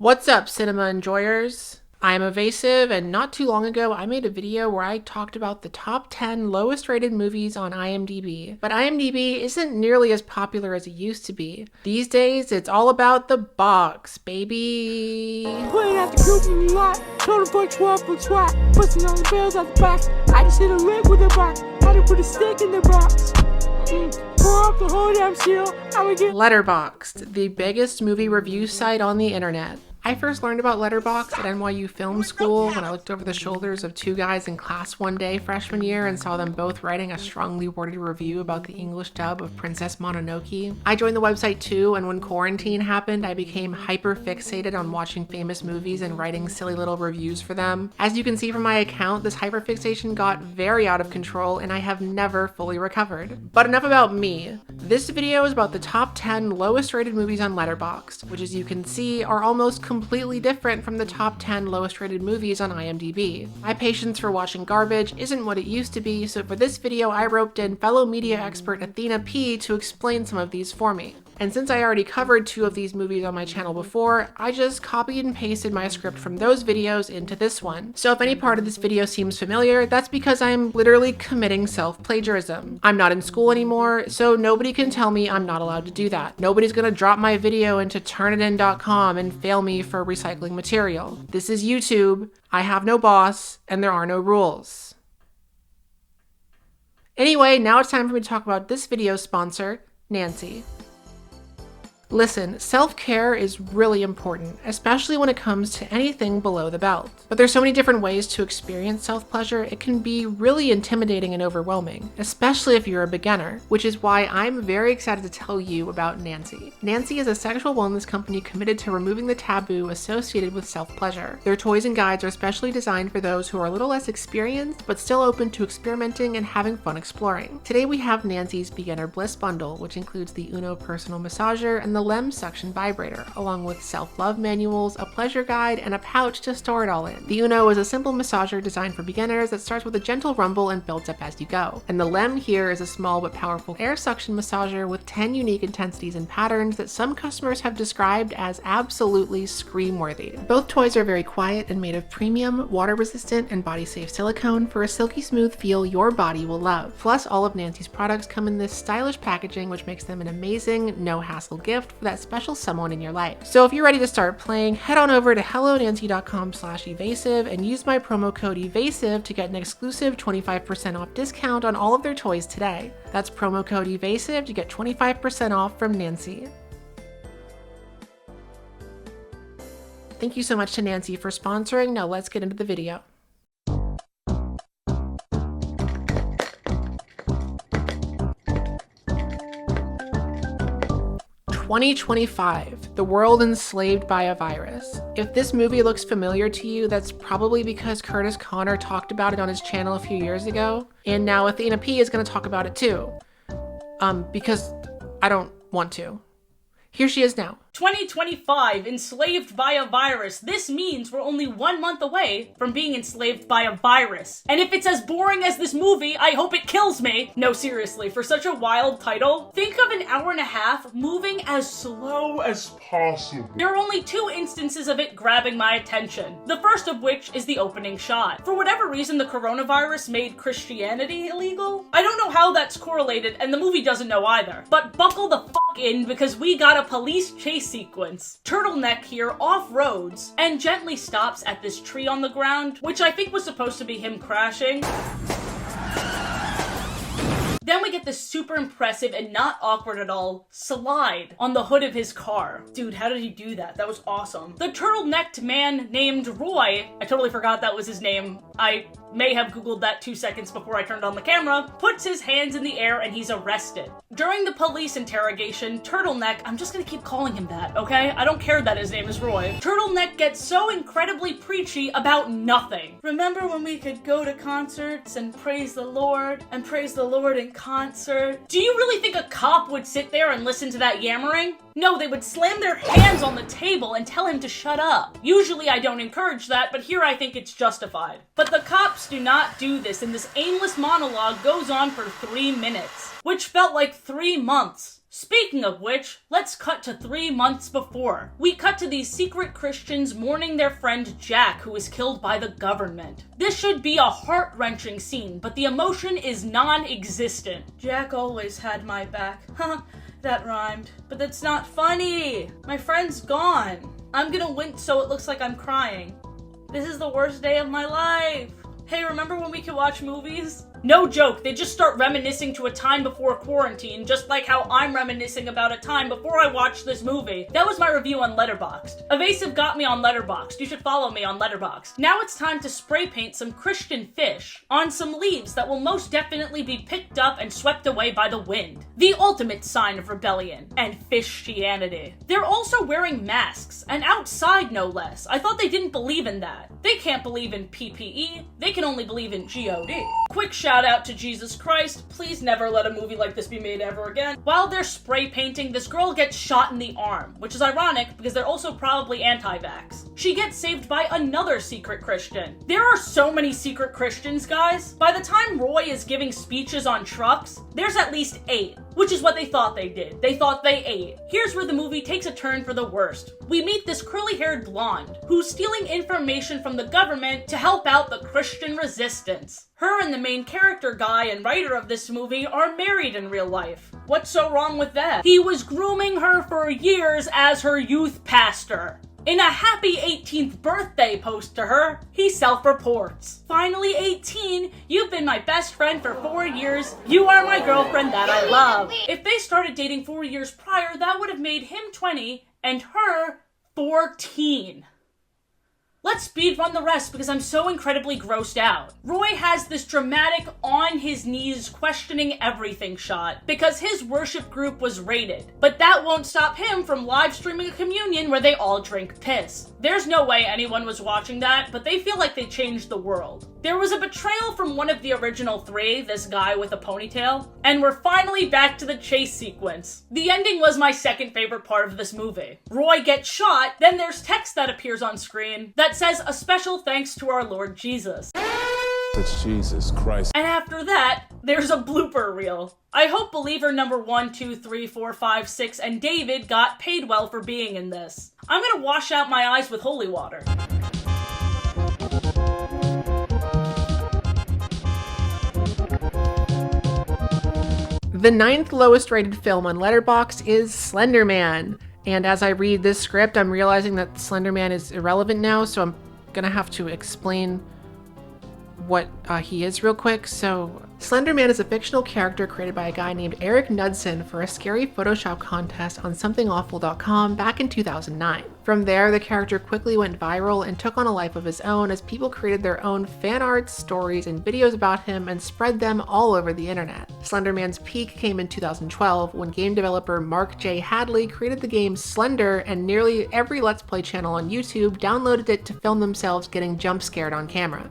What's up, cinema enjoyers? I'm Evasive, and not too long ago I made a video where I talked about the top 10 lowest rated movies on IMDb. But IMDb isn't nearly as popular as it used to be. These days, it's all about the box, baby. Putting out the group in the lot, told the boy 12 foot swat, pushing all the bills out the box. I just hit a lick with the box, had to put a stick in the box. Pour up the whole damn seal, I would get Letterboxd, the biggest movie review site on the internet. I first learned about Letterboxd at NYU Film School when I looked over the shoulders of two guys in class one day freshman year and saw them both writing a strongly worded review about the English dub of Princess Mononoke. I joined the website too, and when quarantine happened, I became hyper fixated on watching famous movies and writing silly little reviews for them. As you can see from my account, this hyperfixation got very out of control and I have never fully recovered. But enough about me. This video is about the top 10 lowest rated movies on Letterboxd, which as you can see are almost completely different from the top 10 lowest rated movies on IMDb. My patience for watching garbage isn't what it used to be, so for this video I roped in fellow media expert Athena-P to explain some of these for me. And since I already covered two of these movies on my channel before, I just copied and pasted my script from those videos into this one. So if any part of this video seems familiar, that's because I'm literally committing self-plagiarism. I'm not in school anymore, so nobody can tell me I'm not allowed to do that. Nobody's gonna drop my video into turnitin.com and fail me for recycling material. This is YouTube, I have no boss, and there are no rules. Anyway, now it's time for me to talk about this video's sponsor, Nancy. Listen, self-care is really important, especially when it comes to anything below the belt. But there's so many different ways to experience self-pleasure, it can be really intimidating and overwhelming, especially if you're a beginner, which is why I'm very excited to tell you about Nancy. Nancy is a sexual wellness company committed to removing the taboo associated with self-pleasure. Their toys and guides are specially designed for those who are a little less experienced, but still open to experimenting and having fun exploring. Today we have Nancy's Beginner Bliss Bundle, which includes the Uno personal massager and the LEM suction vibrator, along with self-love manuals, a pleasure guide, and a pouch to store it all in. The Uno is a simple massager designed for beginners that starts with a gentle rumble and builds up as you go. And the LEM here is a small but powerful air suction massager with 10 unique intensities and patterns that some customers have described as absolutely scream-worthy. Both toys are very quiet and made of premium, water-resistant, and body-safe silicone for a silky smooth feel your body will love. Plus, all of Nancy's products come in this stylish packaging, which makes them an amazing, no-hassle gift for that special someone in your life. So if you're ready to start playing, head on over to hellonancy.com/evasive and use my promo code EVASIVE to get an exclusive 25% off discount on all of their toys today. That's promo code EVASIVE to get 25% off from Nancy. Thank you so much to Nancy for sponsoring. Now let's get into the video. 2025, the world enslaved by a virus. If this movie looks familiar to you, that's probably because Curtis Connor talked about it on his channel a few years ago, and now Athena-P is going to talk about it too. Because I don't want to. Here she is now. 2025, enslaved by a virus. This means we're only 1 month away from being enslaved by a virus. And if it's as boring as this movie, I hope it kills me. No, seriously, for such a wild title, think of an hour and a half moving as slow as possible. There are only two instances of it grabbing my attention. The first of which is the opening shot. For whatever reason, the coronavirus made Christianity illegal. I don't know how that's correlated, and the movie doesn't know either. But buckle the fuck in, because we got a police chase sequence. Turtleneck here off-roads and gently stops at this tree on the ground, which I think was supposed to be him crashing. Then we get this super impressive and not awkward at all slide on the hood of his car. Dude, how did he do that? That was awesome. The turtlenecked man named Roy, I totally forgot that was his name. I may have Googled that 2 seconds before I turned on the camera, puts his hands in the air and he's arrested. During the police interrogation, Turtleneck, I'm just gonna keep calling him that, okay? I don't care that his name is Roy. Turtleneck gets so incredibly preachy about nothing. Remember when we could go to concerts and praise the Lord in concert? Do you really think a cop would sit there and listen to that yammering? No, they would slam their hands on the table and tell him to shut up. Usually I don't encourage that, but here I think it's justified. But the cops do not do this, and this aimless monologue goes on for 3 minutes, which felt like 3 months. Speaking of which, let's cut to 3 months before. We cut to these secret Christians mourning their friend Jack, who was killed by the government. This should be a heart-wrenching scene, but the emotion is non-existent. Jack always had my back. Haha, that rhymed. But that's not funny! My friend's gone. I'm gonna wince so it looks like I'm crying. This is the worst day of my life. Hey, remember when we could watch movies? No joke, they just start reminiscing to a time before quarantine, just like how I'm reminiscing about a time before I watched this movie. That was my review on Letterboxd. Evasive got me on Letterboxd. You should follow me on Letterboxd. Now it's time to spray paint some Christian fish on some leaves that will most definitely be picked up and swept away by the wind. The ultimate sign of rebellion and Fishianity. They're also wearing masks, and outside no less. I thought they didn't believe in that. They can't believe in PPE, they can only believe in GOD. Quick shout out to Jesus Christ, please never let a movie like this be made ever again. While they're spray painting, this girl gets shot in the arm, which is ironic because they're also probably anti-vax. She gets saved by another secret Christian. There are so many secret Christians, guys. By the time Roy is giving speeches on trucks, there's at least 8, which is what they thought they did. They thought they ate. Here's where the movie takes a turn for the worst. We meet this curly-haired blonde who's stealing information from the government to help out the Christian resistance. Her and the main character guy and writer of this movie are married in real life. What's so wrong with that? He was grooming her for years as her youth pastor. In a happy 18th birthday post to her, he self-reports. Finally 18, you've been my best friend for 4 years. You are my girlfriend that I love. If they started dating 4 years prior, that would have made him 20 and her 14. Let's speed run the rest because I'm so incredibly grossed out. Roy has this dramatic on his knees questioning everything shot because his worship group was raided. But that won't stop him from live streaming a communion where they all drink piss. There's no way anyone was watching that, but they feel like they changed the world. There was a betrayal from one of the original 3, this guy with a ponytail, and we're finally back to the chase sequence. The ending was my second favorite part of this movie. Roy gets shot, then there's text that appears on screen that says a special thanks to our Lord Jesus. It's Jesus Christ. And after that, there's a blooper reel. I hope believer number 1, 2, 3, 4, 5, 6, and David got paid well for being in this. I'm gonna wash out my eyes with holy water. The 9th lowest rated film on Letterboxd is Slender Man. And as I read this script, I'm realizing that Slender Man is irrelevant now, so I'm gonna have to explain what he is real quick. So Slender Man is a fictional character created by a guy named Eric Knudsen for a scary Photoshop contest on somethingawful.com back in 2009. From there, the character quickly went viral and took on a life of his own as people created their own fan art, stories, and videos about him and spread them all over the internet. Slender Man's peak came in 2012 when game developer Mark J. Hadley created the game Slender, and nearly every Let's Play channel on YouTube downloaded it to film themselves getting jump scared on camera.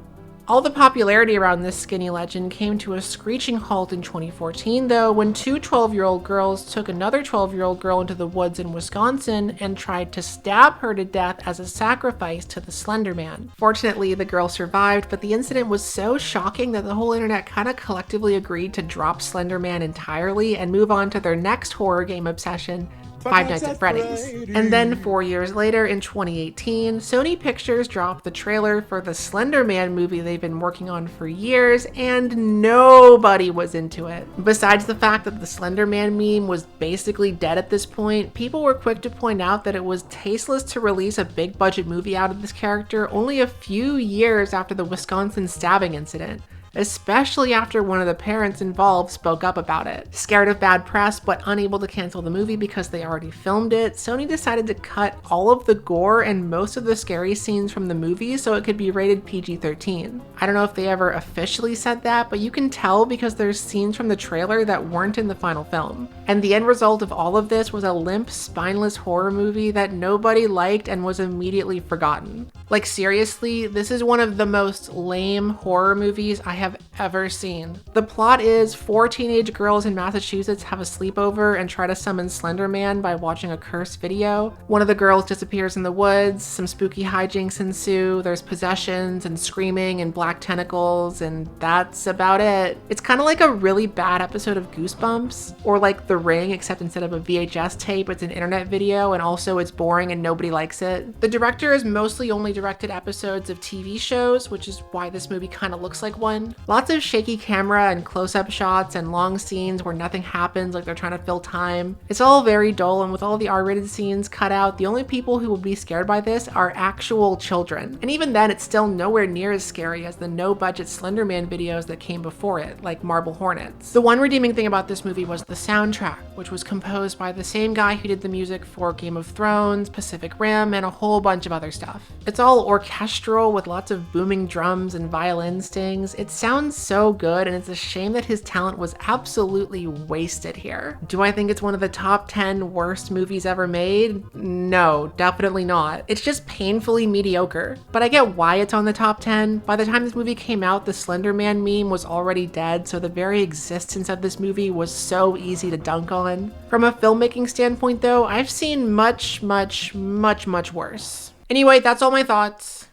All the popularity around this skinny legend came to a screeching halt in 2014, though, when 2 12-year-old girls took another 12-year-old girl into the woods in Wisconsin and tried to stab her to death as a sacrifice to the Slender Man. Fortunately, the girl survived, but the incident was so shocking that the whole internet kind of collectively agreed to drop Slender Man entirely and move on to their next horror game obsession, Five Nights at Freddy's. And then 4 years later, in 2018, Sony Pictures dropped the trailer for the Slender Man movie they've been working on for years, and nobody was into it. Besides the fact that the Slender Man meme was basically dead at this point, people were quick to point out that it was tasteless to release a big budget movie out of this character only a few years after the Wisconsin stabbing incident, especially after one of the parents involved spoke up about it. Scared of bad press but unable to cancel the movie because they already filmed it, Sony decided to cut all of the gore and most of the scary scenes from the movie so it could be rated PG-13. I don't know if they ever officially said that, but you can tell because there's scenes from the trailer that weren't in the final film. And the end result of all of this was a limp, spineless horror movie that nobody liked and was immediately forgotten. Like seriously, this is one of the most lame horror movies I have ever seen. The plot is 4 teenage girls in Massachusetts have a sleepover and try to summon Slender Man by watching a cursed video. One of the girls disappears in the woods, some spooky hijinks ensue, there's possessions and screaming and black tentacles, and that's about it. It's kind of like a really bad episode of Goosebumps, or like The Ring, except instead of a VHS tape, it's an internet video, and also it's boring and nobody likes it. The director has mostly only directed episodes of TV shows, which is why this movie kind of looks like one. Lots of shaky camera and close-up shots and long scenes where nothing happens, like they're trying to fill time. It's all very dull, and with all the R-rated scenes cut out, the only people who would be scared by this are actual children. And even then, it's still nowhere near as scary as the no-budget Slender Man videos that came before it, like Marble Hornets. The one redeeming thing about this movie was the soundtrack, which was composed by the same guy who did the music for Game of Thrones, Pacific Rim, and a whole bunch of other stuff. It's all orchestral with lots of booming drums and violin stings. It sounds so good, and it's a shame that his talent was absolutely wasted here. Do I think it's one of the top 10 worst movies ever made? No, definitely not. It's just painfully mediocre. But I get why it's on the top 10. By the time this movie came out, the Slender Man meme was already dead, so the very existence of this movie was so easy to dunk on. From a filmmaking standpoint though, I've seen much worse. Anyway, that's all my thoughts.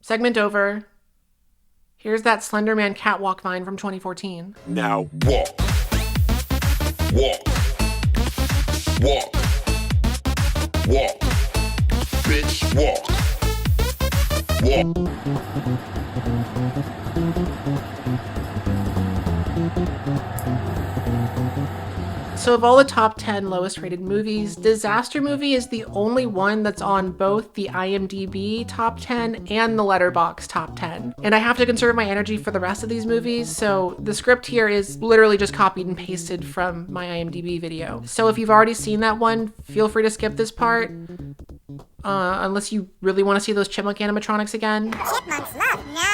Segment over. Here's that Slender Man catwalk vine from 2014. Now walk. Walk. Walk. Walk. Bitch, walk. Walk. So of all the top 10 lowest rated movies, Disaster Movie is the only one that's on both the IMDb top 10 and the Letterboxd top 10. And I have to conserve my energy for the rest of these movies, so the script here is literally just copied and pasted from my IMDb video. So if you've already seen that one, feel free to skip this part. Unless you really want to see those chipmunk animatronics again. Chipmunks love nuts.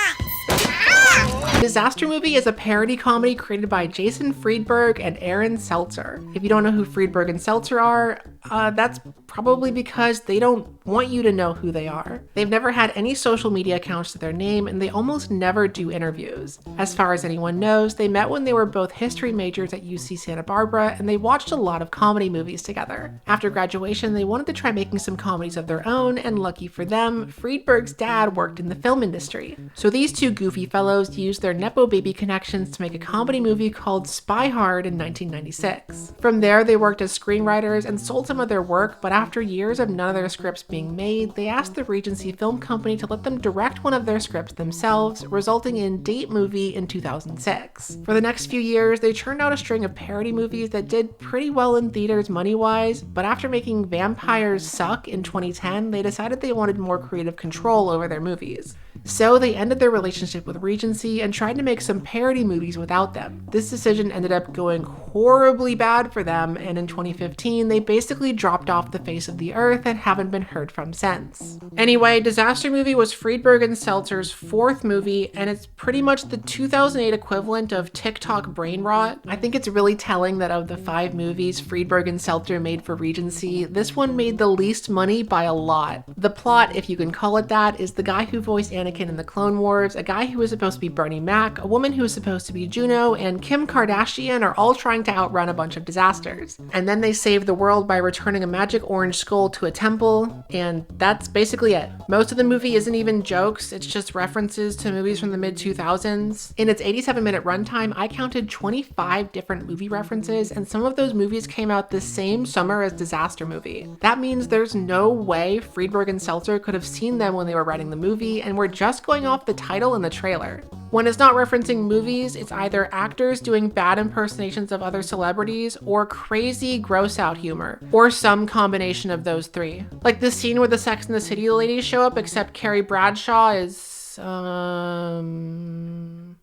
Disaster Movie is a parody comedy created by Jason Friedberg and Aaron Seltzer. If you don't know who Friedberg and Seltzer are, that's probably because they don't want you to know who they are. They've never had any social media accounts to their name, and they almost never do interviews. As far as anyone knows, they met when they were both history majors at UC Santa Barbara, and they watched a lot of comedy movies together. After graduation, they wanted to try making some comedies of their own, and lucky for them, Friedberg's dad worked in the film industry. So these two goofy fellows used their Nepo Baby connections to make a comedy movie called Spy Hard in 1996. From there, they worked as screenwriters and sold some of their work, but after years of none of their scripts being made, they asked the Regency Film Company to let them direct one of their scripts themselves, resulting in Date Movie in 2006. For the next few years, they churned out a string of parody movies that did pretty well in theaters money-wise, but after making Vampires Suck in 2010, they decided they wanted more creative control over their movies. So they ended their relationship with Regency and tried to make some parody movies without them. This decision ended up going horribly bad for them, and in 2015, they basically dropped off the face of the earth and haven't been heard from since. Anyway, Disaster Movie was Friedberg and Seltzer's fourth movie, and it's pretty much the 2008 equivalent of TikTok brain rot. I think it's really telling that of the 5 movies Friedberg and Seltzer made for Regency, this one made the least money by a lot. The plot, if you can call it that, is the guy who voiced Anakin in the Clone Wars, a guy who was supposed to be Bernie Mac, a woman who was supposed to be Juno, and Kim Kardashian are all trying to outrun a bunch of disasters. And then they save the world by returning a magic orange skull to a temple, and that's basically it. Most of the movie isn't even jokes, it's just references to movies from the mid-2000s. In its 87-minute runtime, I counted 25 different movie references, and some of those movies came out the same summer as Disaster Movie. That means there's no way Friedberg and Seltzer could have seen them when they were writing the movie, and were just going off the title and the trailer. When it's not referencing movies, it's either actors doing bad impersonations of other celebrities or crazy gross out humor, or some combination of those three. Like the scene where the Sex and the City ladies show up, except Carrie Bradshaw is, and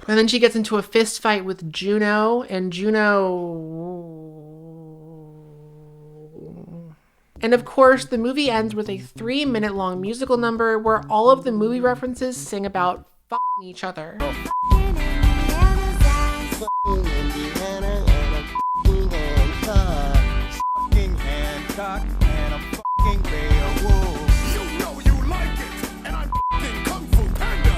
then she gets into a fist fight with Juno, and And of course, the movie ends with a 3-minute long musical number where all of the movie references sing about f***ing each other.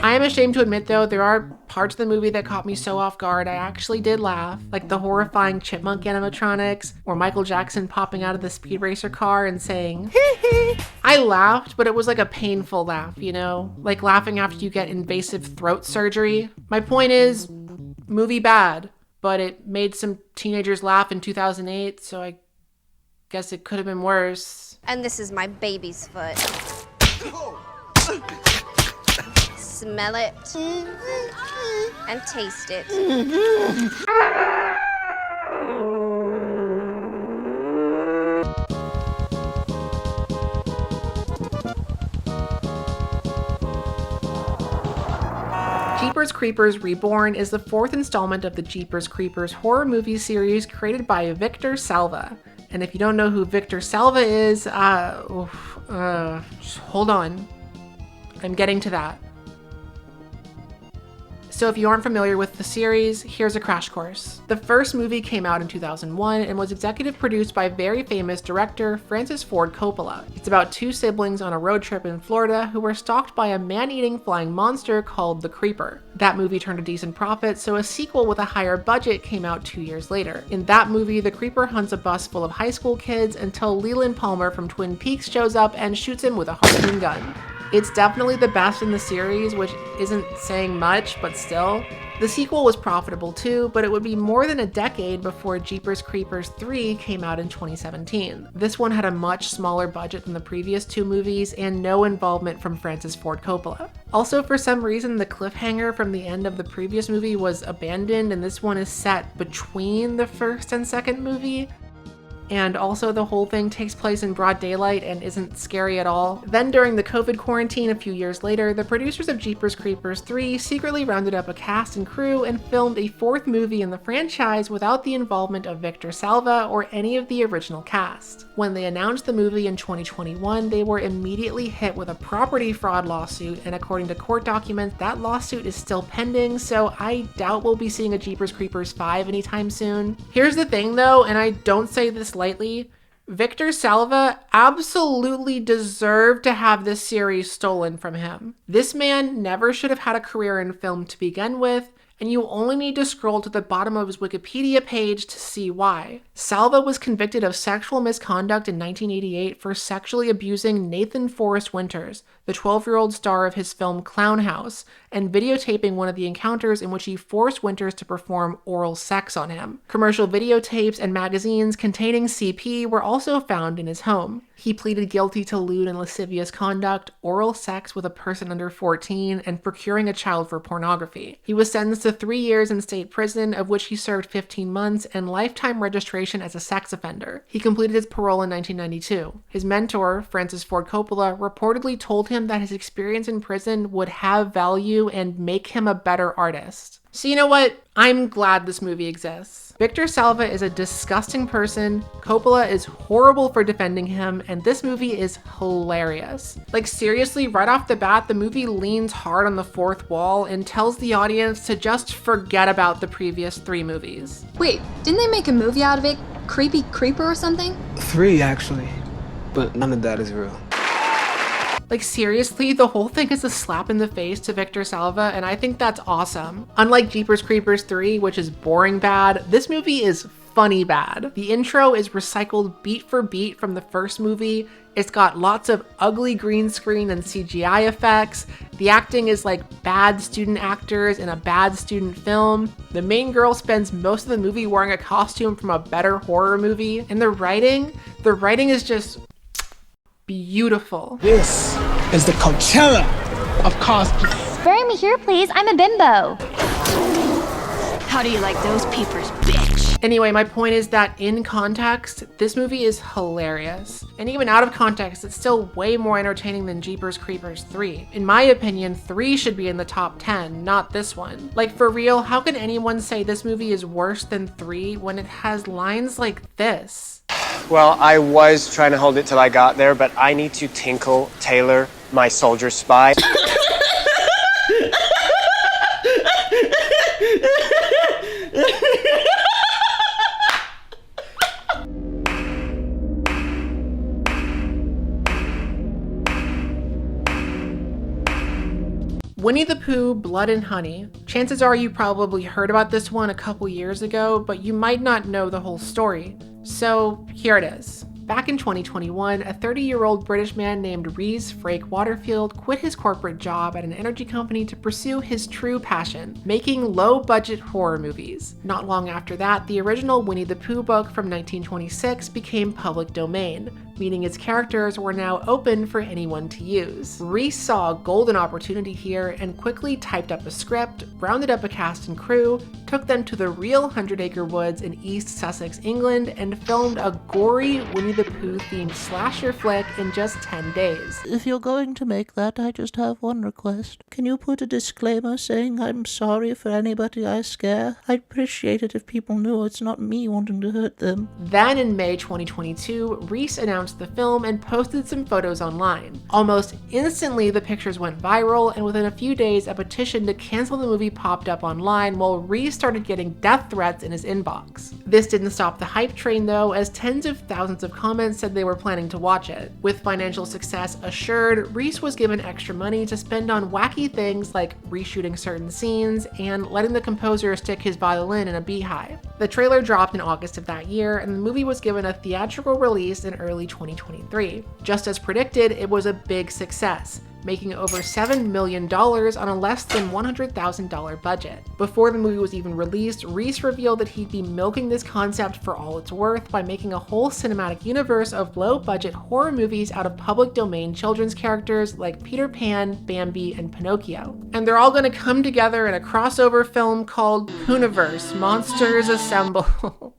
I am ashamed to admit though, there are parts of the movie that caught me so off guard, I actually did laugh, like the horrifying chipmunk animatronics, or Michael Jackson popping out of the Speed Racer car and saying, hee hee. I laughed, but it was like a painful laugh, you know? Like laughing after you get invasive throat surgery. My point is, movie bad, but it made some teenagers laugh in 2008, so I guess it could have been worse. And this is my baby's foot. Smell it and taste it. Jeepers Creepers Reborn is the fourth installment of the Jeepers Creepers horror movie series created by Victor Salva. And if you don't know who Victor Salva is, just hold on. I'm getting to that. So if you aren't familiar with the series, here's a crash course. The first movie came out in 2001 and was executive produced by very famous director Francis Ford Coppola. It's about two siblings on a road trip in Florida who were stalked by a man-eating flying monster called the Creeper. That movie turned a decent profit, so a sequel with a higher budget came out 2 years later. In that movie, the Creeper hunts a bus full of high school kids until Leland Palmer from Twin Peaks shows up and shoots him with a harpoon gun. It's definitely the best in the series, which isn't saying much, but still. The sequel was profitable too, but it would be more than a decade before Jeepers Creepers 3 came out in 2017. This one had a much smaller budget than the previous two movies and no involvement from Francis Ford Coppola. Also, for some reason, the cliffhanger from the end of the previous movie was abandoned, and this one is set between the first and second movie. And also the whole thing takes place in broad daylight and isn't scary at all. Then during the COVID quarantine a few years later, the producers of Jeepers Creepers 3 secretly rounded up a cast and crew and filmed a fourth movie in the franchise without the involvement of Victor Salva or any of the original cast. When they announced the movie in 2021, they were immediately hit with a property fraud lawsuit, and according to court documents, that lawsuit is still pending, so I doubt we'll be seeing a Jeepers Creepers 5 anytime soon. Here's the thing though, and I don't say this lightly, Victor Salva absolutely deserved to have this series stolen from him. This man never should have had a career in film to begin with, and you only need to scroll to the bottom of his Wikipedia page to see why. Salva was convicted of sexual misconduct in 1988 for sexually abusing Nathan Forrest Winters, the 12-year-old star of his film Clown House, and videotaping one of the encounters in which he forced Winters to perform oral sex on him. Commercial videotapes and magazines containing CP were also found in his home. He pleaded guilty to lewd and lascivious conduct, oral sex with a person under 14, and procuring a child for pornography. He was sentenced to 3 years in state prison, of which he served 15 months, and lifetime registration as a sex offender. He completed his parole in 1992. His mentor, Francis Ford Coppola, reportedly told him that his experience in prison would have value and make him a better artist. So you know what? I'm glad this movie exists. Victor Salva is a disgusting person, Coppola is horrible for defending him, and this movie is hilarious. Like seriously, right off the bat, the movie leans hard on the fourth wall and tells the audience to just forget about the previous three movies. Wait, didn't they make a movie out of it? Creepy Creeper or something? 3, actually. But none of that is real. Like seriously, the whole thing is a slap in the face to Victor Salva, and I think that's awesome. Unlike Jeepers Creepers 3, which is boring bad, this movie is funny bad. The intro is recycled beat for beat from the first movie. It's got lots of ugly green screen and CGI effects. The acting is like bad student actors in a bad student film. The main girl spends most of the movie wearing a costume from a better horror movie. And the writing is just beautiful. This is the Coachella of cosplay. Bury me here, please. I'm a bimbo. How do you like those peepers, bitch? Anyway, my point is that in context, this movie is hilarious. And even out of context, it's still way more entertaining than Jeepers Creepers 3. In my opinion, 3 should be in the top 10, not this one. Like for real, how can anyone say this movie is worse than 3 when it has lines like this? Well, I was trying to hold it till I got there, but I need to tinkle Taylor, my soldier spy. Winnie the Pooh, Blood and Honey. Chances are you probably heard about this one a couple years ago, but you might not know the whole story. So here it is. Back in 2021, a 30-year-old British man named Rhys Frake Waterfield quit his corporate job at an energy company to pursue his true passion, making low-budget horror movies. Not long after that, the original Winnie the Pooh book from 1926 became public domain, meaning its characters were now open for anyone to use. Rhys saw a golden opportunity here and quickly typed up a script, rounded up a cast and crew, took them to the real 100-acre woods in East Sussex, England, and filmed a gory Winnie the Pooh-themed slasher flick in just 10 days. If you're going to make that, I just have one request. Can you put a disclaimer saying I'm sorry for anybody I scare? I'd appreciate it if people knew it's not me wanting to hurt them. Then in May 2022, Rhys announced the film and posted some photos online. Almost instantly, the pictures went viral, and within a few days, a petition to cancel the movie popped up online while Rhys started getting death threats in his inbox. This didn't stop the hype train though, as tens of thousands of comments said they were planning to watch it. With financial success assured, Rhys was given extra money to spend on wacky things like reshooting certain scenes and letting the composer stick his violin in a beehive. The trailer dropped in August of that year, and the movie was given a theatrical release in early 2023. Just as predicted, it was a big success, making over $7 million on a less than $100,000 budget. Before the movie was even released, Rhys revealed that he'd be milking this concept for all it's worth by making a whole cinematic universe of low-budget horror movies out of public domain children's characters like Peter Pan, Bambi, and Pinocchio. And they're all gonna come together in a crossover film called Pooniverse: Monsters Assemble.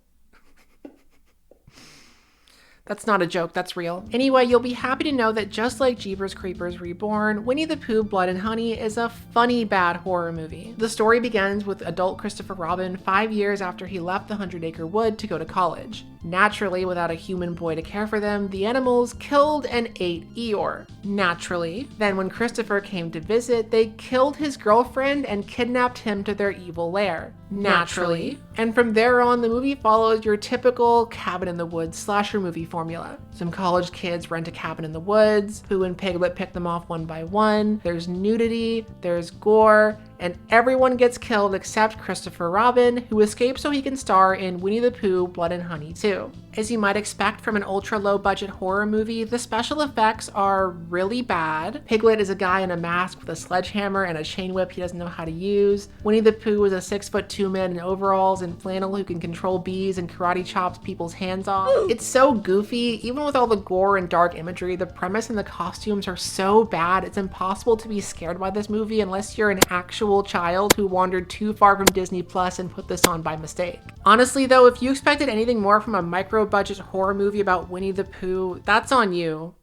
That's not a joke, that's real. Anyway, you'll be happy to know that just like Jeepers Creepers Reborn, Winnie the Pooh, Blood and Honey is a funny bad horror movie. The story begins with adult Christopher Robin 5 years after he left the 100-acre wood to go to college. Naturally, without a human boy to care for them, the animals killed and ate Eeyore. Naturally. Then when Christopher came to visit, they killed his girlfriend and kidnapped him to their evil lair. Naturally. And from there on, the movie follows your typical cabin in the woods slasher movie formula. Some college kids rent a cabin in the woods, Pooh and Piglet pick them off one by one, there's nudity, there's gore, and everyone gets killed except Christopher Robin, who escapes so he can star in Winnie the Pooh, Blood and Honey 2. As you might expect from an ultra-low-budget horror movie, the special effects are really bad. Piglet is a guy in a mask with a sledgehammer and a chain whip he doesn't know how to use. Winnie the Pooh is a 6'2" man in overalls and flannel who can control bees and karate chops people's hands off. It's so goofy. Even with all the gore and dark imagery, the premise and the costumes are so bad, it's impossible to be scared by this movie unless you're an actual child who wandered too far from Disney Plus and put this on by mistake. Honestly though, if you expected anything more from a micro-budget horror movie about Winnie the Pooh, that's on you.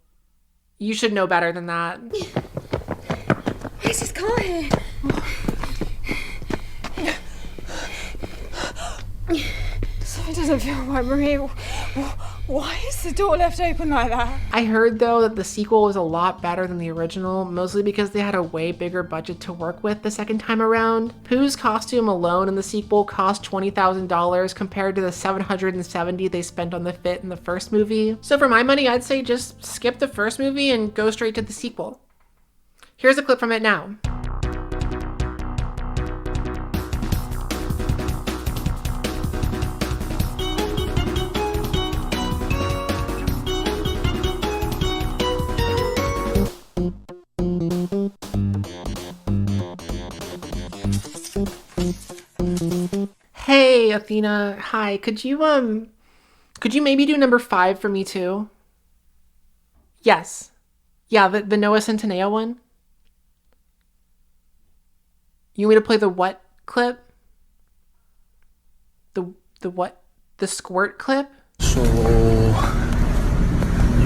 You should know better than that. Where's his car here? Something doesn't feel right, Marie. Why is the door left open like that? I heard though that the sequel was a lot better than the original, mostly because they had a way bigger budget to work with the second time around. Pooh's costume alone in the sequel cost $20,000 compared to the $770 they spent on the fit in the first movie. So for my money, I'd say just skip the first movie and go straight to the sequel. Here's a clip from it now. Hey, Athena. Hi. Could you maybe do number 5 for me too? Yes. Yeah, the Noah Centineo one. You want me to play the what clip? The what? The squirt clip? So, you're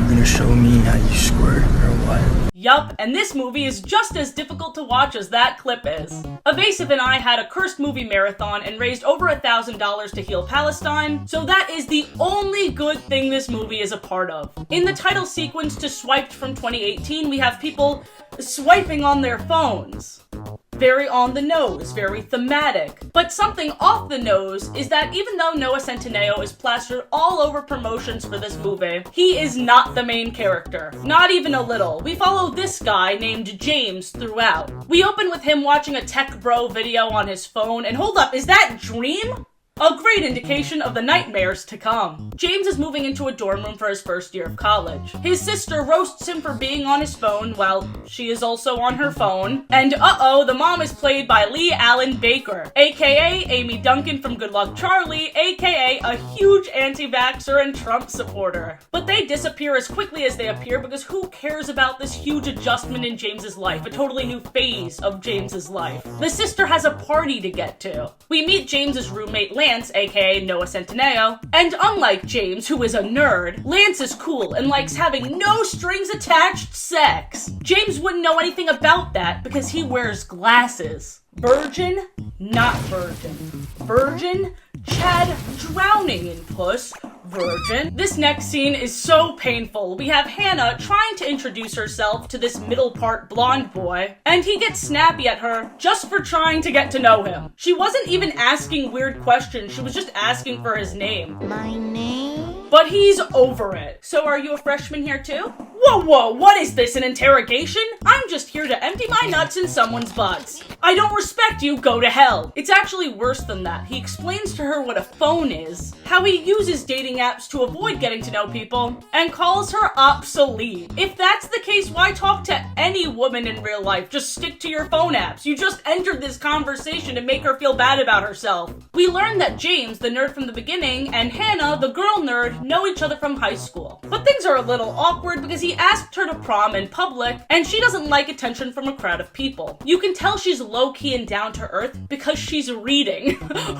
gonna show me how you squirt or what? Yup, and this movie is just as difficult to watch as that clip is. Evasive and I had a cursed movie marathon and raised over $1,000 to heal Palestine, so that is the only good thing this movie is a part of. In the title sequence to Swiped from 2018, we have people swiping on their phones. Very on the nose, very thematic. But something off the nose is that even though Noah Centineo is plastered all over promotions for this movie, he is not the main character. Not even a little. We follow this guy named James throughout. We open with him watching a tech bro video on his phone, and hold up, is that Dream? A great indication of the nightmares to come. James is moving into a dorm room for his first year of college. His sister roasts him for being on his phone while she is also on her phone. And uh-oh, the mom is played by Lee Allen Baker, aka Amy Duncan from Good Luck Charlie, aka a huge anti-vaxxer and Trump supporter. But they disappear as quickly as they appear because who cares about this huge adjustment in James's life, a totally new phase of James's life. The sister has a party to get to. We meet James's roommate Lance, aka Noah Centineo, and unlike James, who is a nerd, Lance is cool and likes having no strings attached sex. James wouldn't know anything about that because he wears glasses. Virgin? Not virgin. Virgin? Chad drowning in puss. Virgin. This next scene is so painful. We have Hannah trying to introduce herself to this middle part blonde boy, and he gets snappy at her just for trying to get to know him. She wasn't even asking weird questions, she was just asking for his name. My name? But he's over it. So are you a freshman here too? Whoa, what is this, an interrogation? I'm just here to empty my nuts in someone's butts. I don't respect you, go to hell. It's actually worse than that. He explains to her what a phone is, how he uses dating apps to avoid getting to know people, and calls her obsolete. If that's the case, why talk to any woman in real life? Just stick to your phone apps. You just entered this conversation to make her feel bad about herself. We learn that James, the nerd from the beginning, and Hannah, the girl nerd, know each other from high school. But things are a little awkward because he asked her to prom in public, and she doesn't like attention from a crowd of people. You can tell she's low-key and down-to-earth because she's reading.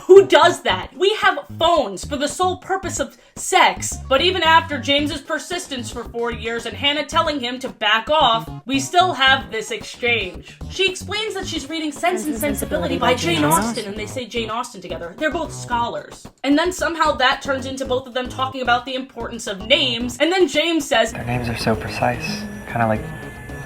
Who does that? We have phones for the sole purpose of sex. But even after James's persistence for 4 years and Hannah telling him to back off, we still have this exchange. She explains that she's reading Sense and Sensibility by Jane Austen, and they say Jane Austen together. They're both scholars. And then somehow that turns into both of them talking about the importance of names, and then James says, "Their names are so precise, kind of like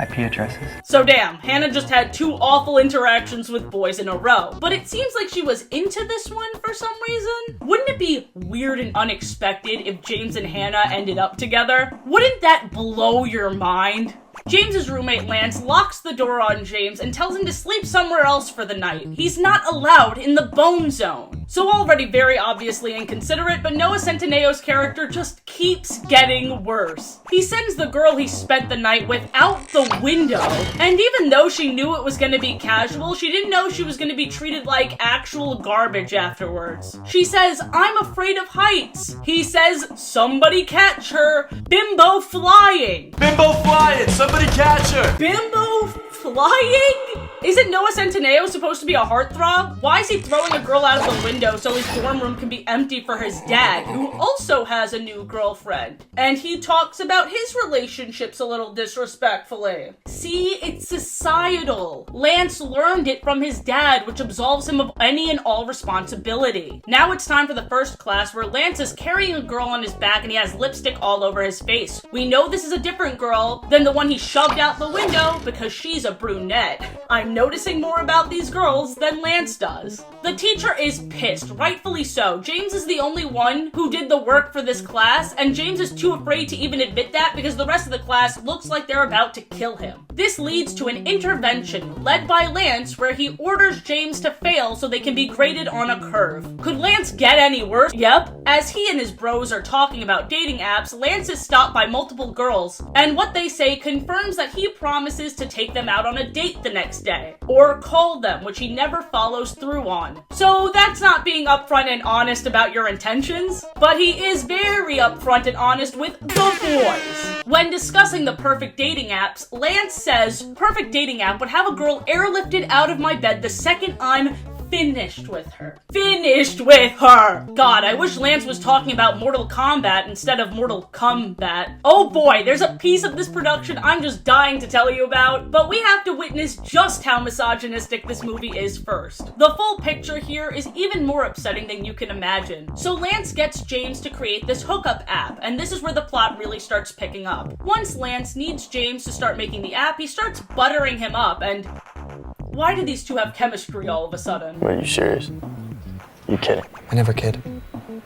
IP addresses." So damn, Hannah just had 2 awful interactions with boys in a row. But it seems like she was into this one for some reason. Wouldn't it be weird and unexpected if James and Hannah ended up together? Wouldn't that blow your mind? James's roommate Lance locks the door on James and tells him to sleep somewhere else for the night. He's not allowed in the bone zone. So already very obviously inconsiderate, but Noah Centineo's character just keeps getting worse. He sends the girl he spent the night with out the window, and even though she knew it was gonna be casual, she didn't know she was gonna be treated like actual garbage afterwards. She says, "I'm afraid of heights." He says, "Somebody catch her." Bimbo flying. Bimbo flying! Somebody catch her! Bimbo flying? Isn't Noah Centineo supposed to be a heartthrob? Why is he throwing a girl out of the window so his dorm room can be empty for his dad, who also has a new girlfriend? And he talks about his relationships a little disrespectfully. See, it's societal. Lance learned it from his dad, which absolves him of any and all responsibility. Now it's time for the first class where Lance is carrying a girl on his back and he has lipstick all over his face. We know this is a different girl than the one he shoved out the window because she's a brunette. I'm noticing more about these girls than Lance does. The teacher is pissed, rightfully so. James is the only one who did the work for this class, and James is too afraid to even admit that because the rest of the class looks like they're about to kill him. This leads to an intervention led by Lance where he orders James to fail so they can be graded on a curve. Could Lance get any worse? Yep. As he and his bros are talking about dating apps, Lance is stopped by multiple girls, and what they say confirms that he promises to take them out on a date the next day. Or call them, which he never follows through on. So that's not being upfront and honest about your intentions, but he is very upfront and honest with the boys. When discussing the perfect dating apps, Lance says, "Perfect dating app would have a girl airlifted out of my bed the second I'm finished with her." Finished with her! God, I wish Lance was talking about Mortal Kombat instead of Mortal Kombat. Oh boy, there's a piece of this production I'm just dying to tell you about, but we have to witness just how misogynistic this movie is first. The full picture here is even more upsetting than you can imagine. So Lance gets James to create this hookup app, and this is where the plot really starts picking up. Once Lance needs James to start making the app, he starts buttering him up, and Why do these two have chemistry all of a sudden? Are you serious? You kidding? I never kid.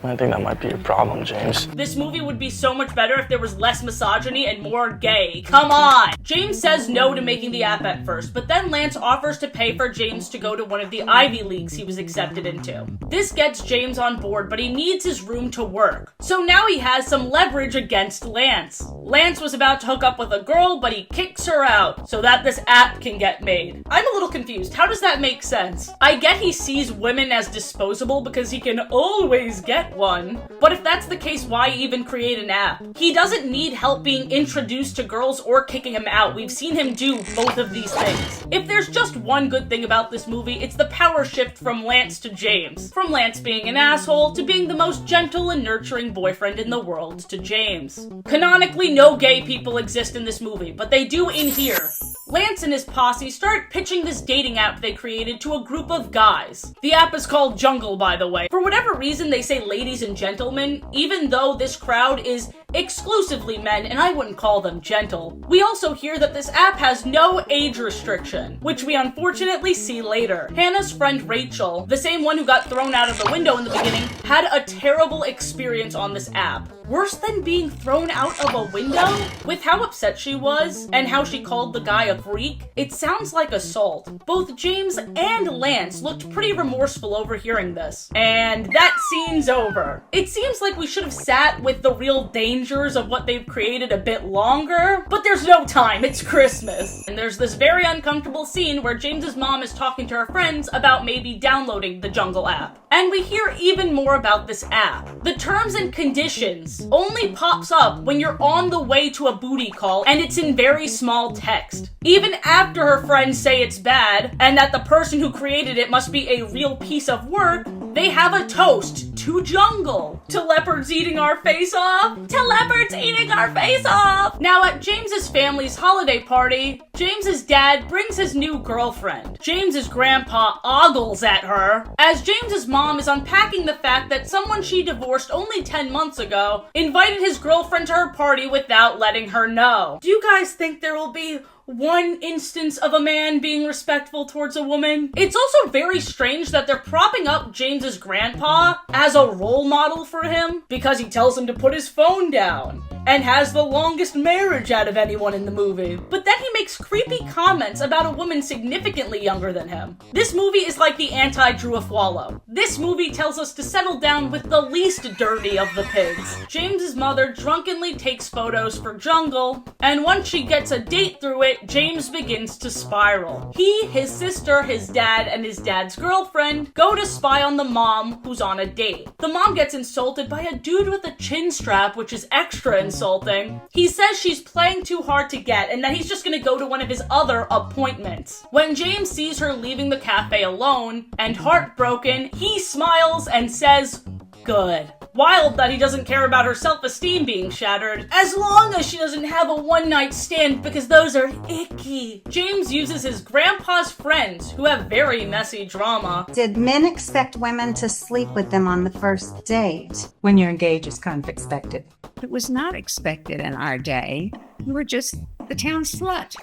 I think that might be your problem, James. This movie would be so much better if there was less misogyny and more gay. Come on! James says no to making the app at first, but then Lance offers to pay for James to go to one of the Ivy Leagues he was accepted into. This gets James on board, but he needs his room to work. So now he has some leverage against Lance. Lance was about to hook up with a girl, but he kicks her out so that this app can get made. I'm a little confused. How does that make sense? I get he sees women as disposable because he can always get one. But if that's the case, why even create an app? He doesn't need help being introduced to girls or kicking him out. We've seen him do both of these things. If there's just one good thing about this movie, it's the power shift from Lance to James. From Lance being an asshole to being the most gentle and nurturing boyfriend in the world to James. Canonically, no gay people exist in this movie, but they do in here. Lance and his posse start pitching this dating app they created to a group of guys. The app is called Jungle, by the way. For whatever reason, they say ladies and gentlemen, even though this crowd is exclusively men, and I wouldn't call them gentle. We also hear that this app has no age restriction, which we unfortunately see later. Hannah's friend Rachel, the same one who got thrown out of the window in the beginning, had a terrible experience on this app. Worse than being thrown out of a window? With how upset she was, and how she called the guy a freak, it sounds like assault. Both James and Lance looked pretty remorseful over hearing this. And that scene's over. It seems like we should have sat with the real dangers of what they've created a bit longer, but there's no time, it's Christmas. And there's this very uncomfortable scene where James's mom is talking to her friends about maybe downloading the Jungle app. And we hear even more about this app. The terms and conditions only pops up when you're on the way to a booty call and it's in very small text. Even after her friends say it's bad and that the person who created it must be a real piece of work, they have a toast to Jungle. To leopards eating our face off? To leopards eating our face off! Now at James's family's holiday party, James's dad brings his new girlfriend. James's grandpa ogles at her as James's mom is unpacking the fact that someone she divorced only 10 months ago invited his girlfriend to her party without letting her know. Do you guys think there will be one instance of a man being respectful towards a woman? It's also very strange that they're propping up James's grandpa as a role model for him because he tells him to put his phone down and has the longest marriage out of anyone in the movie. But then he makes creepy comments about a woman significantly younger than him. This movie is like the anti-Drew Afwalo. This movie tells us to settle down with the least dirty of the pigs. James's mother drunkenly takes photos for Jungle, and once she gets a date through it, James begins to spiral. He, his sister, his dad, and his dad's girlfriend go to spy on the mom who's on a date. The mom gets insulted by a dude with a chin strap, which is extra insulting. He says she's playing too hard to get and that he's just gonna go to one of his other appointments. When James sees her leaving the cafe alone and heartbroken, he smiles and says, "Good." Wild that he doesn't care about her self-esteem being shattered, as long as she doesn't have a one-night stand because those are icky. James uses his grandpa's friends, who have very messy drama. Did men expect women to sleep with them on the first date? When you're engaged, it's kind of expected. It was not expected in our day. You were just the town slut.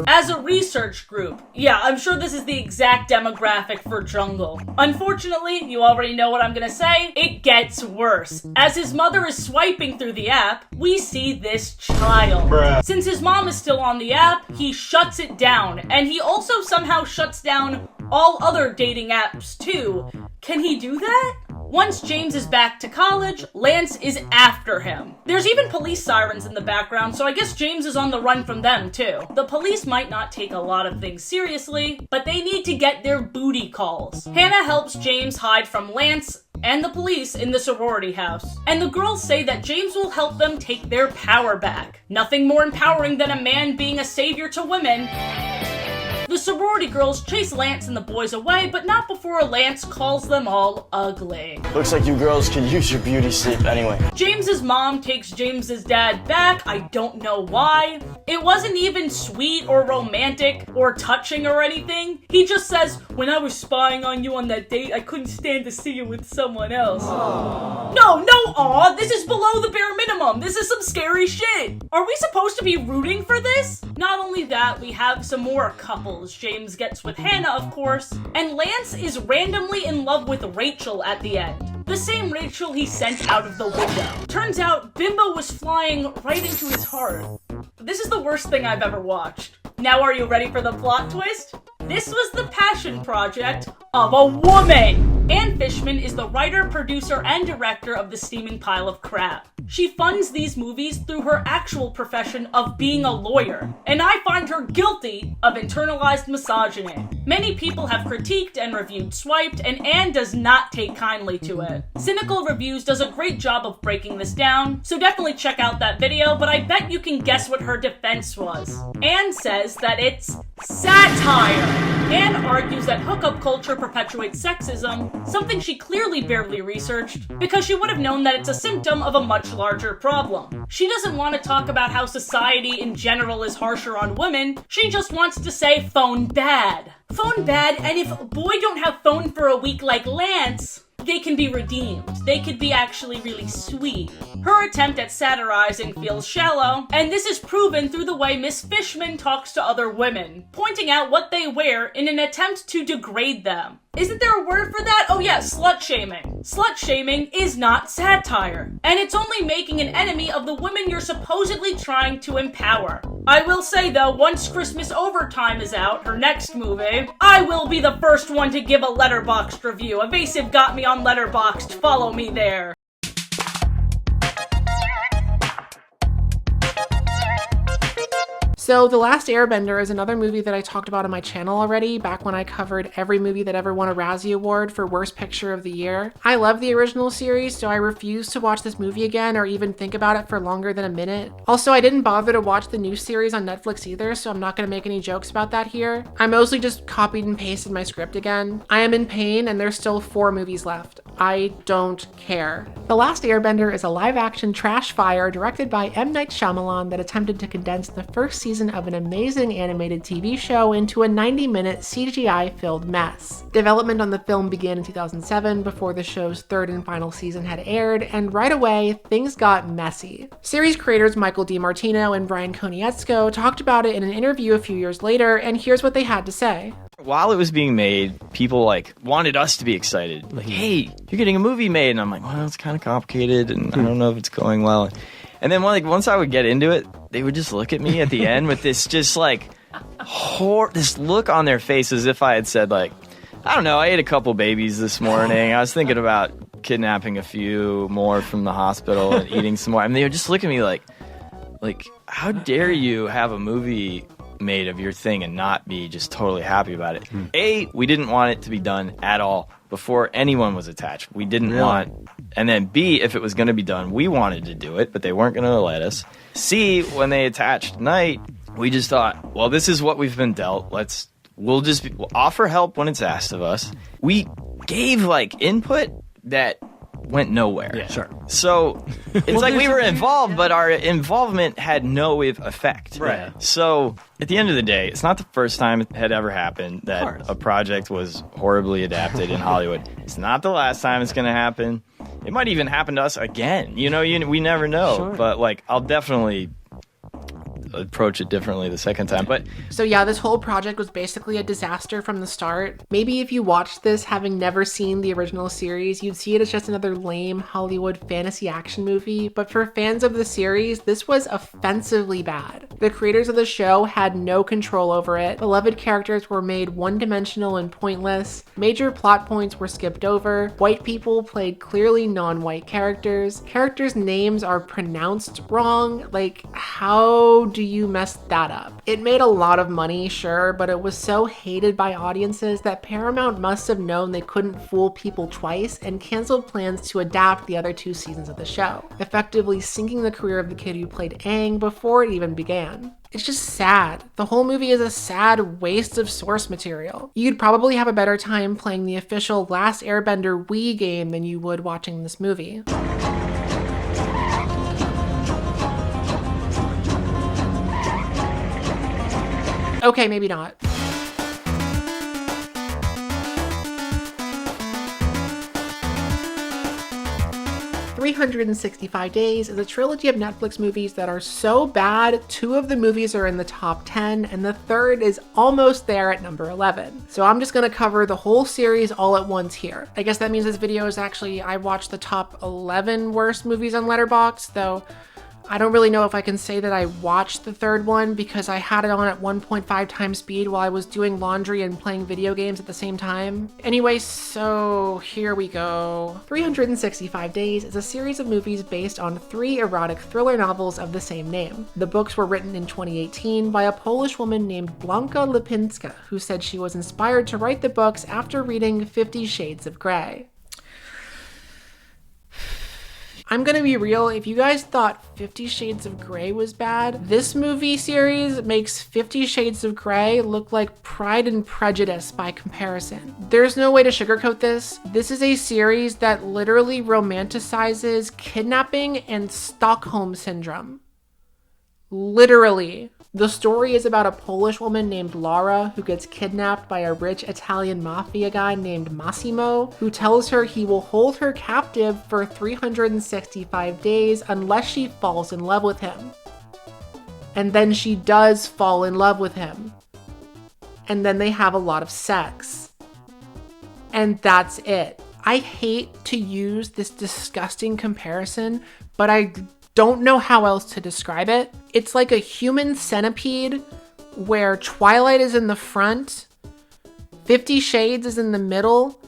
As a research group, yeah, I'm sure this is the exact demographic for Jungle. Unfortunately, you already know what I'm gonna say, it gets worse. As his mother is swiping through the app, we see this child. Bruh. Since his mom is still on the app, he shuts it down, and he also somehow shuts down all other dating apps too. Can he do that? Once James is back to college, Lance is after him. There's even police sirens in the background, so I guess James is on the run from them too. The police might not take a lot of things seriously, but they need to get their booty calls. Hannah helps James hide from Lance and the police in the sorority house. And the girls say that James will help them take their power back. Nothing more empowering than a man being a savior to women. The sorority girls chase Lance and the boys away, but not before Lance calls them all ugly. Looks like you girls could use your beauty sleep anyway. James's mom takes James's dad back, I don't know why. It wasn't even sweet or romantic or touching or anything. He just says, "When I was spying on you on that date, I couldn't stand to see you with someone else." Aww. No, aw, this is below the bare minimum. This is some scary shit. Are we supposed to be rooting for this? Not only that, we have some more couples girls. James gets with Hannah, of course, and Lance is randomly in love with Rachel at the end. The same Rachel he sent out of the window. Turns out, Bimbo was flying right into his heart. This is the worst thing I've ever watched. Now are you ready for the plot twist? This was the passion project of a woman! Anne Fishman is the writer, producer, and director of The Steaming Pile of Crap. She funds these movies through her actual profession of being a lawyer, and I find her guilty of internalized misogyny. Many people have critiqued and reviewed Swiped, and Anne does not take kindly to it. Cynical Reviews does a great job of breaking this down, so definitely check out that video, but I bet you can guess what her defense was. Anne says that it's satire. Anne argues that hookup culture perpetuates sexism, something she clearly barely researched, because she would have known that it's a symptom of a much larger problem. She doesn't want to talk about how society in general is harsher on women, she just wants to say phone bad. Phone bad, and if boy don't have phone for a week like Lance, they can be redeemed. They could be actually really sweet. Her attempt at satirizing feels shallow, and this is proven through the way Miss Fishman talks to other women, pointing out what they wear in an attempt to degrade them. Isn't there a word for that? Oh yeah, slut-shaming. Slut-shaming is not satire, and it's only making an enemy of the women you're supposedly trying to empower. I will say though, once Christmas Overtime is out, her next movie, I will be the first one to give a Letterboxd review. Evasive got me on Letterboxd, follow me there. So The Last Airbender is another movie that I talked about on my channel already, back when I covered every movie that ever won a Razzie Award for Worst Picture of the Year. I love the original series, so I refuse to watch this movie again or even think about it for longer than a minute. Also, I didn't bother to watch the new series on Netflix either, so I'm not going to make any jokes about that here. I mostly just copied and pasted my script again. I am in pain, and there's still 4 movies left. I don't care. The Last Airbender is a live-action trash fire directed by M. Night Shyamalan that attempted to condense the first season of an amazing animated TV show into a 90-minute CGI-filled mess. Development on the film began in 2007 before the show's 3rd and final season had aired, and right away, things got messy. Series creators Michael DiMartino and Brian Konietzko talked about it in an interview a few years later, and here's what they had to say. While it was being made, people wanted us to be excited. Like, hey, you're getting a movie made. And I'm like, well, it's kind of complicated and I don't know if it's going well. And then once I would get into it, they would just look at me at the end with this just this look on their face as if I had said I don't know, I ate a couple babies this morning. I was thinking about kidnapping a few more from the hospital and eating some more. I mean, they would just look at me like, how dare you have a movie made of your thing and not be just totally happy about it. A, we didn't want it to be done at all before anyone was attached. We didn't want, and then B, if it was going to be done, we wanted to do it, but they weren't going to let us. C, when they attached Night, we just thought, well, this is what we've been dealt. We'll offer help when it's asked of us. We gave input that went nowhere. Yeah, sure. So it's we were involved, but our involvement had no effect. Right. So at the end of the day, it's not the first time it had ever happened that a project was horribly adapted in Hollywood. It's not the last time it's going to happen. It might even happen to us again. We never know. Sure. But I'll definitely approach it differently the second time. But so yeah, this whole project was basically a disaster from the start. Maybe if you watched this having never seen the original series, you'd see it as just another lame Hollywood fantasy action movie, but for fans of the series, this was offensively bad. The creators of the show had no control over it. Beloved characters were made one-dimensional and pointless. Major plot points were skipped over. White people played clearly non-white characters. Characters' names are pronounced wrong. How do you mess that up? It made a lot of money, sure, but it was so hated by audiences that Paramount must have known they couldn't fool people twice and canceled plans to adapt the other 2 seasons of the show, effectively sinking the career of the kid who played Aang before it even began. It's just sad. The whole movie is a sad waste of source material. You'd probably have a better time playing the official Last Airbender Wii game than you would watching this movie. Okay, maybe not. 365 Days is a trilogy of Netflix movies that are so bad, 2 of the movies are in the top 10, and the third is almost there at number 11. So I'm just gonna cover the whole series all at once here. I guess that means this video is actually, I watched the top 11 worst movies on Letterboxd, though I don't really know if I can say that I watched the third one because I had it on at 1.5 times speed while I was doing laundry and playing video games at the same time. Anyway, so here we go. 365 Days is a series of movies based on 3 erotic thriller novels of the same name. The books were written in 2018 by a Polish woman named Blanka Lipinska, who said she was inspired to write the books after reading 50 Shades of Grey. I'm gonna be real, if you guys thought 50 Shades of Grey was bad, this movie series makes 50 Shades of Grey look like Pride and Prejudice by comparison. There's no way to sugarcoat this. This is a series that literally romanticizes kidnapping and Stockholm Syndrome. Literally. The story is about a Polish woman named Laura who gets kidnapped by a rich Italian mafia guy named Massimo, who tells her he will hold her captive for 365 days unless she falls in love with him. And then she does fall in love with him. And then they have a lot of sex. And that's it. I hate to use this disgusting comparison, but I don't know how else to describe it. It's like a human centipede where Twilight is in the front, 50 Shades is in the middle,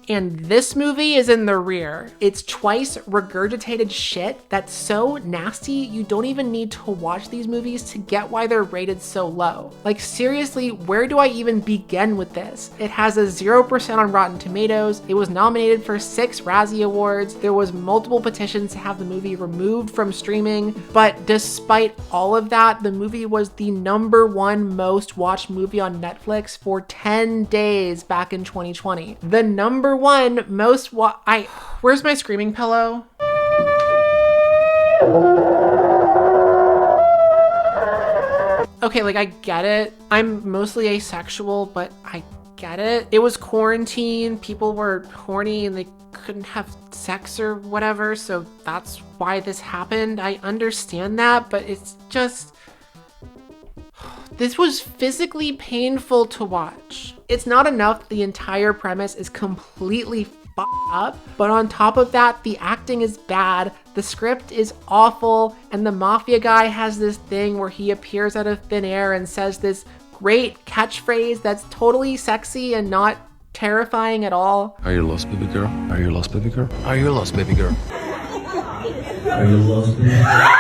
and this movie is in the rear. It's twice regurgitated shit that's so nasty you don't even need to watch these movies to get why they're rated so low. Like seriously, where do I even begin with this? It has a 0% on Rotten Tomatoes. It was nominated for 6 Razzie Awards. There was multiple petitions to have the movie removed from streaming, but despite all of that, the movie was the #1 most watched movie on Netflix for 10 days back in 2020. The #1 most where's my screaming pillow? Okay, like I get it. I'm mostly asexual, but I get it. It was quarantine, people were horny and they couldn't have sex or whatever, so that's why this happened. I understand that, but it's just, this was physically painful to watch. It's not enough the entire premise is completely fucked up, but on top of that, the acting is bad, the script is awful, and the mafia guy has this thing where he appears out of thin air and says this great catchphrase that's totally sexy and not terrifying at all. Are you lost, baby girl? Are you lost, baby girl? Are you lost, baby girl? Are you lost, baby girl?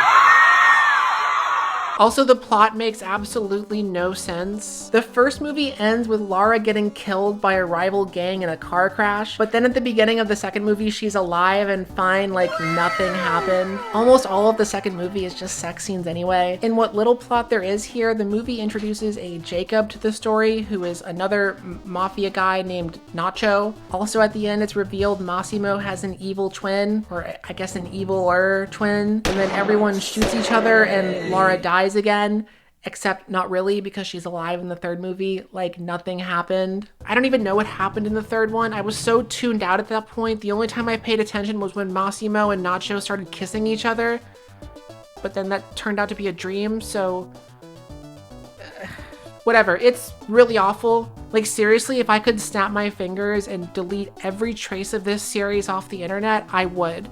Also, the plot makes absolutely no sense. The first movie ends with Lara getting killed by a rival gang in a car crash, but then at the beginning of the second movie, she's alive and fine like nothing happened. Almost all of the second movie is just sex scenes anyway. In what little plot there is here, the movie introduces a Jacob to the story, who is another mafia guy named Nacho. Also at the end, it's revealed Massimo has an evil twin, or I guess an evil-er twin, and then everyone shoots each other and Lara dies again, except not really because she's alive in the third movie, like nothing happened. I don't even know what happened in the third one. I was so tuned out at that point. The only time I paid attention was when Massimo and Nacho started kissing each other, but then that turned out to be a dream, so whatever. It's really awful. Like seriously, if I could snap my fingers and delete every trace of this series off the internet, I would.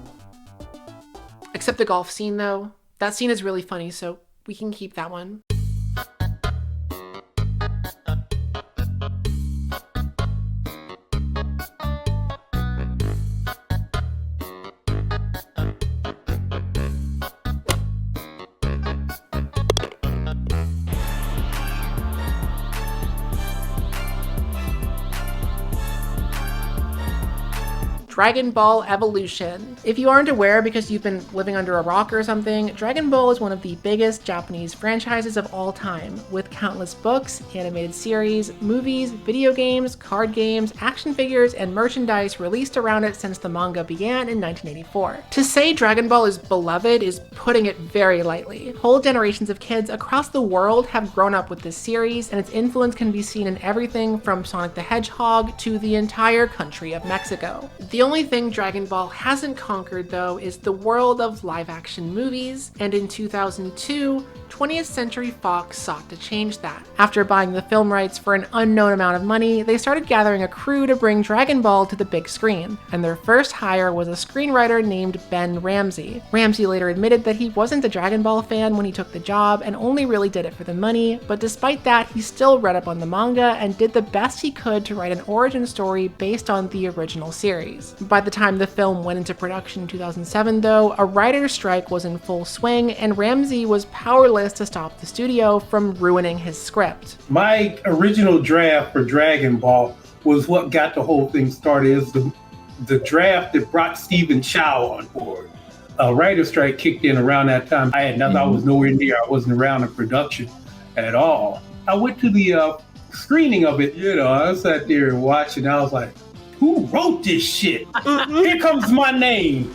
Except the golf scene though. That scene is really funny, so we can keep that one. Dragon Ball Evolution. If you aren't aware because you've been living under a rock or something, Dragon Ball is one of the biggest Japanese franchises of all time, with countless books, animated series, movies, video games, card games, action figures, and merchandise released around it since the manga began in 1984. To say Dragon Ball is beloved is putting it very lightly. Whole generations of kids across the world have grown up with this series, and its influence can be seen in everything from Sonic the Hedgehog to the entire country of Mexico. The only thing Dragon Ball hasn't conquered, though, is the world of live-action movies, and in 2002, 20th Century Fox sought to change that. After buying the film rights for an unknown amount of money, they started gathering a crew to bring Dragon Ball to the big screen, and their first hire was a screenwriter named Ben Ramsey. Ramsey later admitted that he wasn't a Dragon Ball fan when he took the job and only really did it for the money, but despite that, he still read up on the manga and did the best he could to write an origin story based on the original series. By the time the film went into production in 2007, though, a writer's strike was in full swing, and Ramsey was powerless to stop the studio from ruining his script. My original draft for Dragon Ball was what got the whole thing started. It was the draft that brought Stephen Chow on board. A writer's strike kicked in around that time. I was nowhere near. I wasn't around in production at all. I went to the screening of it. I sat there and watched it, and I was like, who wrote this shit? Here comes my name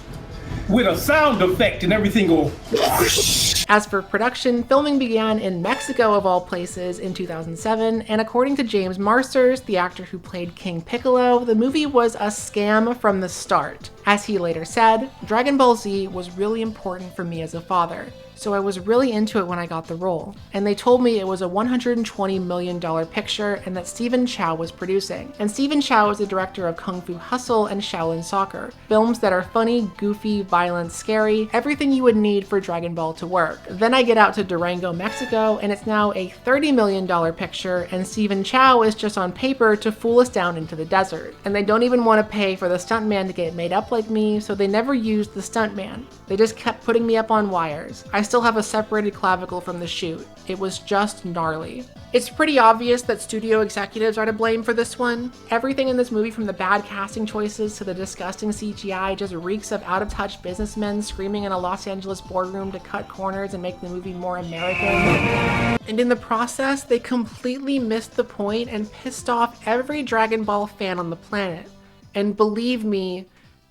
with a sound effect and everything go whoosh. As for production, filming began in Mexico of all places in 2007, and according to James Marsters, the actor who played King Piccolo, the movie was a scam from the start. As he later said, Dragon Ball Z was really important for me as a father, so I was really into it when I got the role. And they told me it was a $120 million picture and that Stephen Chow was producing. And Stephen Chow is the director of Kung Fu Hustle and Shaolin Soccer, films that are funny, goofy, violent, scary, everything you would need for Dragon Ball to work. Then I get out to Durango, Mexico, and it's now a $30 million picture, and Stephen Chow is just on paper to fool us down into the desert. And they don't even want to pay for the stuntman to get made up like me, so they never used the stuntman. They just kept putting me up on wires. I still have a separated clavicle from the shoot. It was just gnarly. It's pretty obvious that studio executives are to blame for this one. Everything in this movie, from the bad casting choices to the disgusting CGI, just reeks of out-of-touch businessmen screaming in a Los Angeles boardroom to cut corners and make the movie more American. And in the process, they completely missed the point and pissed off every Dragon Ball fan on the planet. And believe me,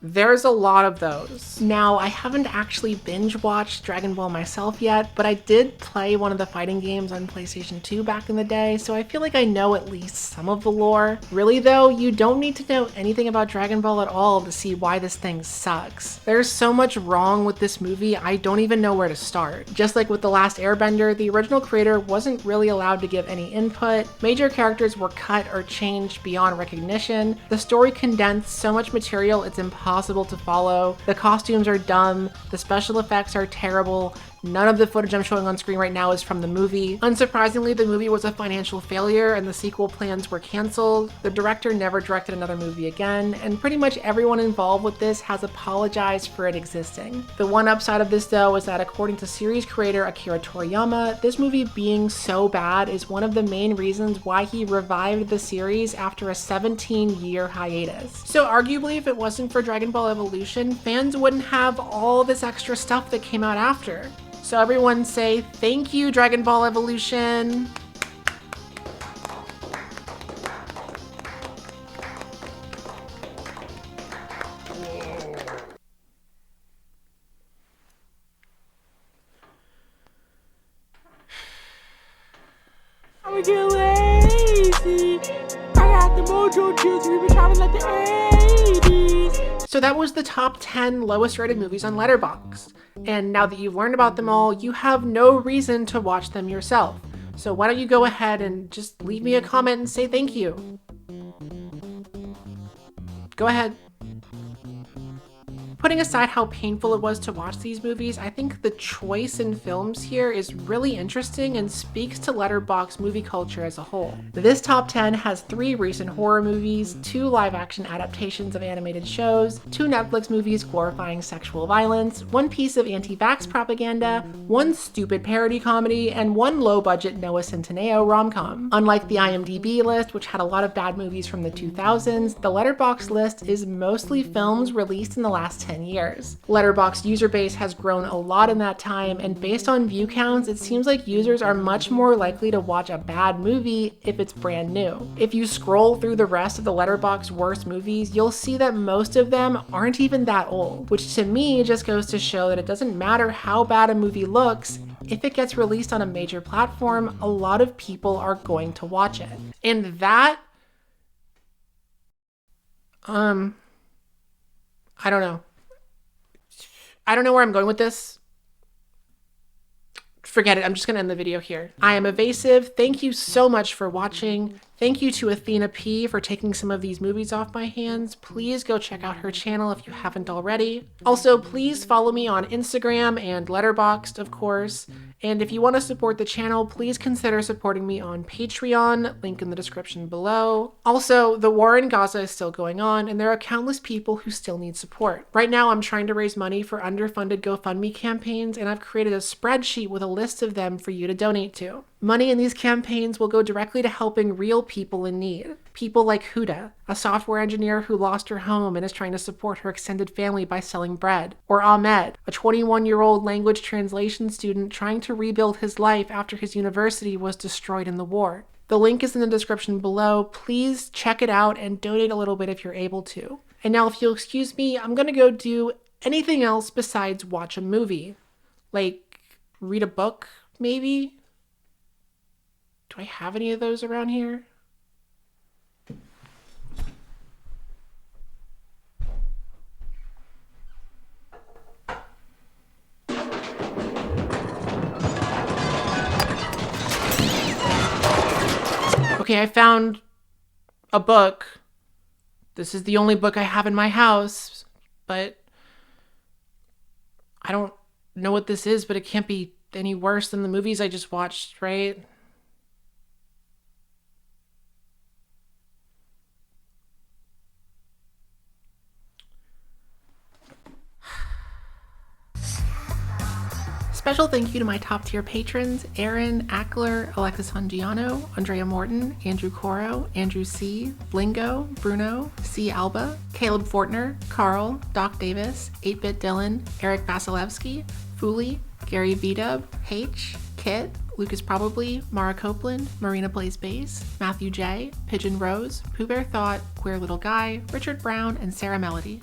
there's a lot of those. Now, I haven't actually binge-watched Dragon Ball myself yet, but I did play one of the fighting games on PlayStation 2 back in the day, so I feel like I know at least some of the lore. Really though, you don't need to know anything about Dragon Ball at all to see why this thing sucks. There's so much wrong with this movie, I don't even know where to start. Just like with The Last Airbender, the original creator wasn't really allowed to give any input, major characters were cut or changed beyond recognition, the story condensed so much material it's impossible to follow, the costumes are dumb, the special effects are terrible, none of the footage I'm showing on screen right now is from the movie. Unsurprisingly, the movie was a financial failure and the sequel plans were canceled. The director never directed another movie again, and pretty much everyone involved with this has apologized for it existing. The one upside of this though is that according to series creator Akira Toriyama, this movie being so bad is one of the main reasons why he revived the series after a 17-year hiatus. So arguably, if it wasn't for Dragon Ball Evolution, fans wouldn't have all this extra stuff that came out after. So everyone say, thank you, Dragon Ball Evolution. I'ma get lazy. I got the mojo juice, we been traveling like the 80s. So that was the top 10 lowest rated movies on Letterboxd. And now that you've learned about them all, you have no reason to watch them yourself. So why don't you go ahead and just leave me a comment and say thank you. Go ahead. Putting aside how painful it was to watch these movies, I think the choice in films here is really interesting and speaks to Letterboxd movie culture as a whole. This top 10 has 3 recent horror movies, 2 live-action adaptations of animated shows, 2 Netflix movies glorifying sexual violence, 1 piece of anti-vax propaganda, 1 stupid parody comedy, and 1 low-budget Noah Centineo rom-com. Unlike the IMDb list, which had a lot of bad movies from the 2000s, the Letterboxd list is mostly films released in the last 10 years. Letterboxd user base has grown a lot in that time, and based on view counts, it seems like users are much more likely to watch a bad movie if it's brand new. If you scroll through the rest of the Letterboxd worst movies, you'll see that most of them aren't even that old, which to me just goes to show that it doesn't matter how bad a movie looks, if it gets released on a major platform, a lot of people are going to watch it. And that, I don't know. I don't know where I'm going with this. Forget it. I'm just going to end the video here. I am Evasive. Thank you so much for watching. Thank you to Athena-P for taking some of these movies off my hands. Please go check out her channel if you haven't already. Also, please follow me on Instagram and Letterboxd, of course. And if you want to support the channel, please consider supporting me on Patreon, link in the description below. Also, the war in Gaza is still going on, and there are countless people who still need support. Right now, I'm trying to raise money for underfunded GoFundMe campaigns, and I've created a spreadsheet with a list of them for you to donate to. Money in these campaigns will go directly to helping real people in need. People like Huda, a software engineer who lost her home and is trying to support her extended family by selling bread. Or Ahmed, a 21-year-old language translation student trying to rebuild his life after his university was destroyed in the war. The link is in the description below. Please check it out and donate a little bit if you're able to. And now, if you'll excuse me, I'm gonna go do anything else besides watch a movie. Like, read a book, maybe? Do I have any of those around here? Okay, I found a book. This is the only book I have in my house, but I don't know what this is, but it can't be any worse than the movies I just watched, right? Special thank you to my top tier patrons, Aaron, Ackler, Alexis Hongiano, Andrea Morton, Andrew Coro, Andrew C., Blingo, Bruno, C. Alba, Caleb Fortner, Carl, Doc Davis, 8-Bit Dylan, Eric Vasilevsky, Fooly, Gary V-Dub, H, Kit, Lucas Probably, Mara Copeland, Marina Plays Bass, Matthew J., Pigeon Rose, Pooh Bear Thought, Queer Little Guy, Richard Brown, and Sarah Melody.